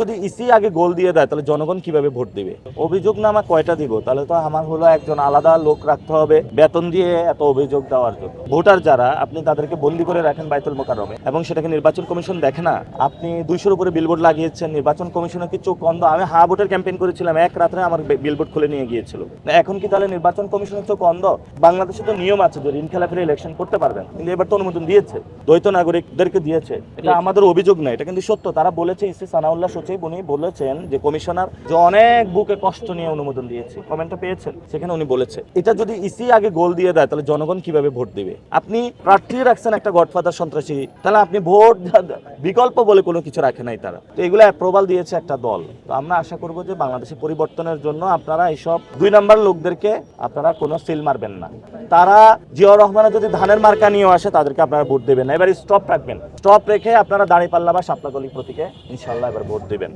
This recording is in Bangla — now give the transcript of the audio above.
যদি ইসি আগে গোল দিয়ে দেয় তাহলে জনগণ কিভাবে ভোট দিবে? অভিযোগনামা কয়টা দিব? তাহলে তো আমার হলো একজন আলাদা লোক রাখতে হবে বেতন দিয়ে এত অভিযোগ দেওয়ার জন্য। ভোটার যারা, আপনি তাদেরকে বন্দি করে রাখেন বাইতুল মোকাররমে এবং সেটাকে নির্বাচন কমিশন দেখে না। আপনি 200-র উপরে বিলবোর্ড লাগিয়েছেন, নির্বাচন কমিশনের কি চোখ অন্ধ? আমি হা ভোটের ক্যাম্পেইন করেছিলাম, এক রাত্রে আমার বিলবোর্ড খুলে নিয়ে গিয়েছিল। এখন কি তাহলে নির্বাচন কমিশনের চোখ অন্ধ? বাংলাদেশে তো নিয়ম আছে যে ঋণ খেলাপির ইলেকশন করতে পারবেন, কিন্তু এবার তো অনুমোদন দিয়েছে, দ্বৈত নাগরিকদেরকে দিয়েছে। এটা আমাদের অভিযোগ না, এটা কিন্তু সত্য। তারা বলেছে, ইসি সানাউল্লাহ সচিব উনি বলেছেন যে কমিশনার যে অনেক বুকে কষ্ট নিয়ে অনুমোদন দিয়েছে, কমেন্টটা পেয়েছেন, সেখানে উনি বলেছে এটা যদি ইসি আগে গোল দিয়ে দেয় তাহলে জনগণ কিভাবে ভোট দিবে? আপনি প্রার্থী রাখছেন একটা গডফাদার সন্ত্রাসী, তাহলে আপনি ভোট বিকল্প বলে কোনো কিছু রাখে নাই তারা। তো এগুলো অ্যাপ্রুভাল দিয়েছে একটা দল। তো আমরা আশা করব যে বাংলাদেশে পরিবর্তনের জন্য আপনারা এইসব 2 নাম্বার লোকদেরকে আপনারা কোনো সিল মারবেন না। তারা জিয়াউর রহমানের যদি ধানের মার্কা নিয়েও আসে তাদেরকে আপনারা ভোট দেবেন না। এবার স্টপ রাখবেন, স্টপ রেখে আপনারা দাঁড়িপাল্লা বা শাপলা গলি প্রতীকে ইনশাল্লাহ এবার ভোট দেবেন।